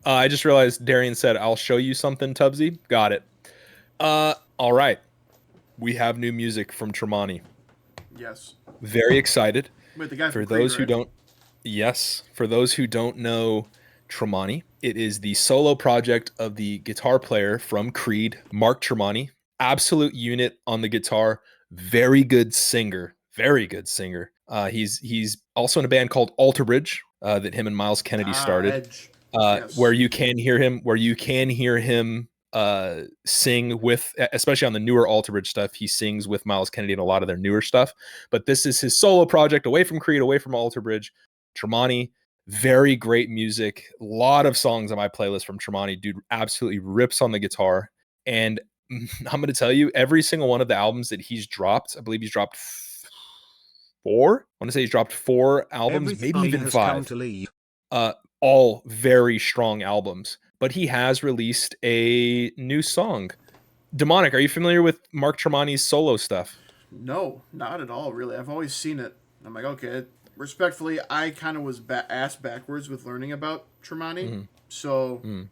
I just realized Darian said, "I'll show you something, Tubbsy." Got it. All right. We have new music from Tremonti. Yes. Very excited. Wait, the guy from For Creed, those who right? don't, yes, for those who don't know Tremonti, it is the solo project of the guitar player from Creed, Mark Tremonti. Absolute unit on the guitar. Very good singer. Very good singer. He's also in a band called Alter Bridge that him and Miles Kennedy Ah, started, Edge. where Yes. you can hear him sing with, especially on the newer Alter Bridge stuff. He sings with Miles Kennedy and a lot of their newer stuff. But this is his solo project, away from Creed, away from Alter Bridge. Tremonti, very great music. A lot of songs on my playlist from Tremonti. Dude absolutely rips on the guitar. And I'm going to tell you, every single one of the albums that he's dropped, I believe he's dropped four. I want to say he's dropped 4 albums, maybe even 5. All very strong albums. But he has released a new song. Demonic, are you familiar with Mark Tremonti's solo stuff? No, not at all, really. I've always seen it. I'm like, okay. Respectfully, I kind of was ass backwards with learning about Tremonti. Mm-hmm. So, Mm-hmm.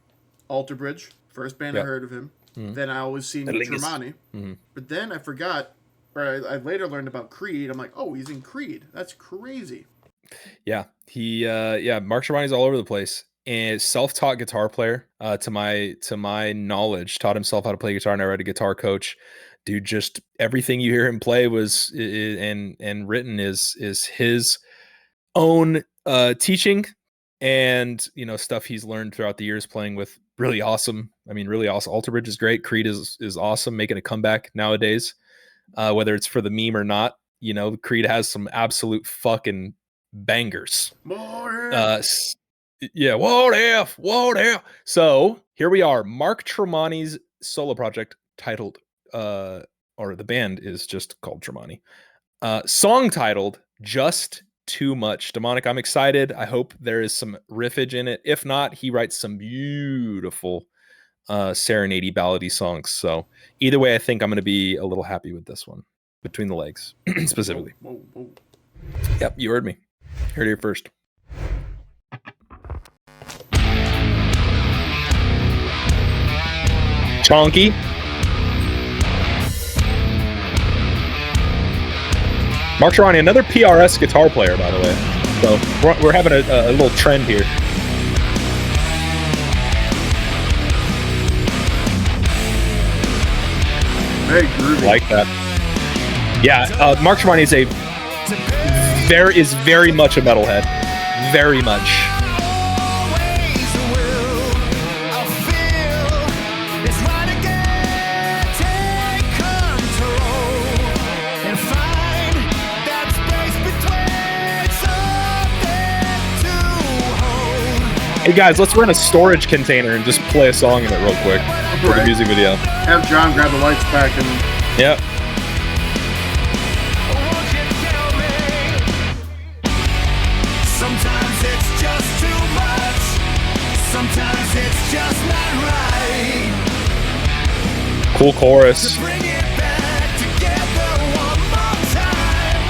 Alter Bridge, first band I Yep. heard of him. Mm-hmm. Then I always seen Tremonti. Mm-hmm. But then I forgot, or I later learned about Creed. I'm like, oh, he's in Creed. That's crazy. Yeah, Mark Tremonti's all over the place. And self-taught guitar player, to my knowledge, taught himself how to play guitar. Never had a guitar coach. Dude, just everything you hear him play was and written is his own teaching, and stuff he's learned throughout the years playing with really awesome. Alter Bridge is great. Creed is awesome, making a comeback nowadays. Whether it's for the meme or not, Creed has some absolute fucking bangers. Yeah, what if? So here we are, Mark Tremonti's solo project titled, or the band is just called Tremonti. Song titled "Just Too Much." Demonic, I'm excited. I hope there is some riffage in it. If not, he writes some beautiful serenade ballady songs. So either way, I think I'm going to be a little happy with this one. Between the Legs, specifically. Whoa. Yep, you heard me. Heard it here first. Chonky. Mark Tremonti, another PRS guitar player, by the way. So we're having a little trend here. Very groovy. Like that. Yeah, Mark Tremonti is very much a metalhead. Very much. Hey guys, let's rent a storage container and just play a song in it real quick for the music video. Have John grab the lights back and... Yep. Sometimes it's just too much. Sometimes it's just not right. Cool chorus. Bring it back together one more time.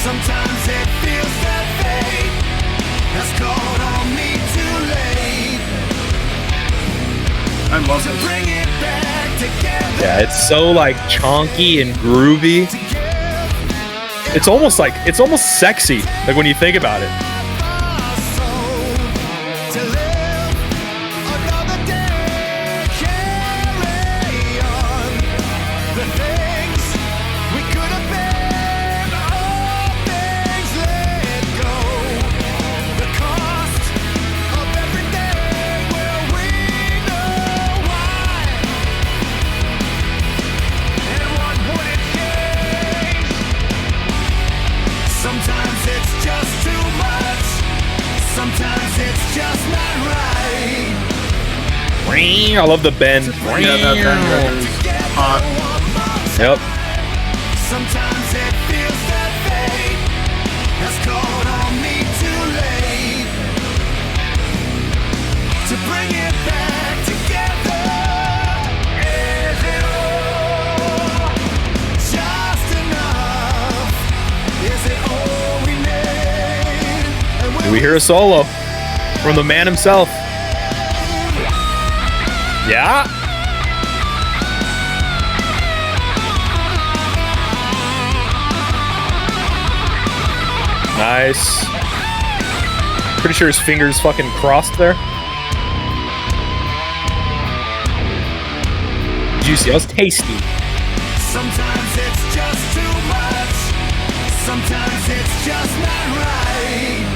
Sometimes it feels that fate has called on me too late. I love this. Bring it back together. Yeah, it's so like chonky and groovy. It's almost sexy, like when you think about it. Sometimes it's just too much. Sometimes it's just not right. I love the bend. Yeah, that bend is hot. Yep. Sometimes it feels that fate has called on me too late to bring it back together. Is it all just enough? Is it all we need? Do we hear a solo from the man himself? Yeah. Nice. Pretty sure his fingers fucking crossed there. Juicy. That was tasty. Sometimes it's just too much. Sometimes it's just not right.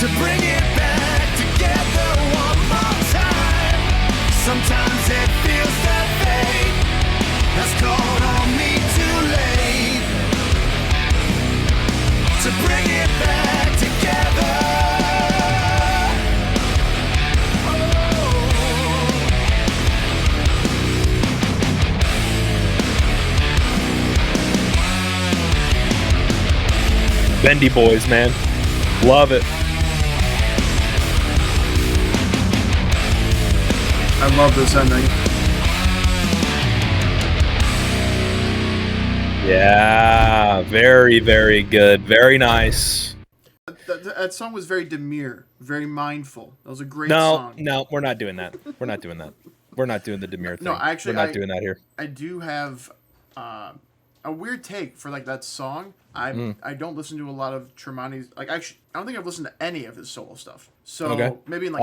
To bring it back together one more time. Sometimes it feels that fate has called on me too late. To bring it back together. Bendy boys, man. Love it. I love this ending. Yeah, very, very good. Very nice. That song was very demure, very mindful. That was a great No, song. no, we're not doing that. We're not doing that. We're not doing the demure thing. No, actually, we're not doing that here. I do have a weird take for like that song. I don't listen to a lot of Tremonti's. Like, actually, I don't think I've listened to any of his solo stuff. So Okay. maybe in like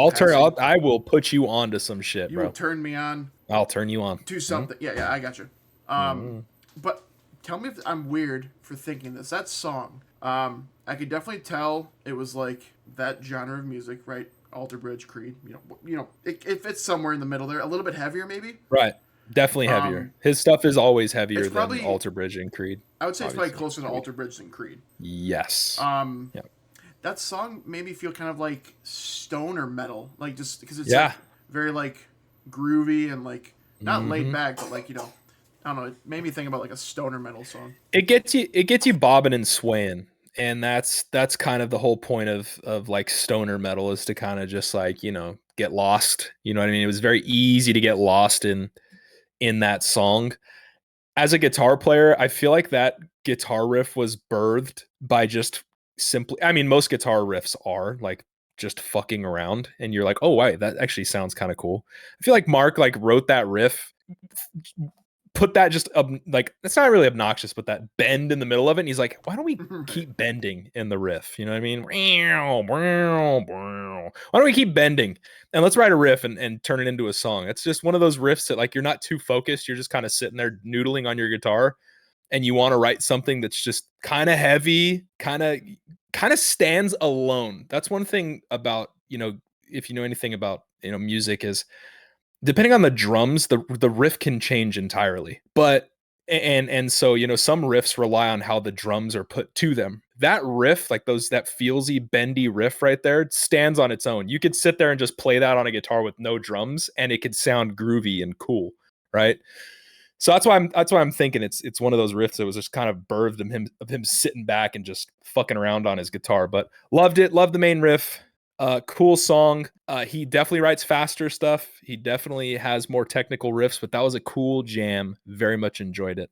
I will put you on to some shit, you bro. will turn me on I'll turn you on. to something. Yeah, I got you. But tell me if I'm weird for thinking this. That song, I could definitely tell it was like that genre of music, right? Alter Bridge, Creed. It fits somewhere in the middle there. A little bit heavier, maybe. Right. Definitely heavier. His stuff is always heavier than probably- Alter Bridge and Creed. I would say it's probably obviously. closer to Alter Bridge than Creed. Yes. Yeah. That song made me feel kind of like stoner metal, like just because it's Yeah. like very like groovy and like not laid back, but like I don't know. It made me think about like a stoner metal song. It gets you bobbing and swaying, and that's kind of the whole point of like stoner metal, is to kind of just like get lost. You know what I mean? It was very easy to get lost in that song. As a guitar player, I feel like that guitar riff was birthed by just simply, I mean, most guitar riffs are like just fucking around, and you're like, oh, wait, that actually sounds kind of cool. I feel like Mark like wrote that riff, put that just like, it's not really obnoxious, but that bend in the middle of it, and he's like, why don't we keep bending in the riff? You know what I mean? Why don't we keep bending and let's write a riff and turn it into a song? It's just one of those riffs that like you're not too focused, you're just kind of sitting there noodling on your guitar, and you want to write something that's just kind of heavy, kind of stands alone. That's one thing about, if you know anything about music, is depending on the drums, the riff can change entirely. But and so some riffs rely on how the drums are put to them. That riff, like that feelsy bendy riff right there, stands on its own. You could sit there and just play that on a guitar with no drums, and it could sound groovy and cool, right? So that's why I'm thinking it's one of those riffs that was just kind of birthed of him sitting back and just fucking around on his guitar. But loved it, loved the main riff. Cool song. He definitely writes faster stuff. He definitely has more technical riffs, but that was a cool jam. Very much enjoyed it.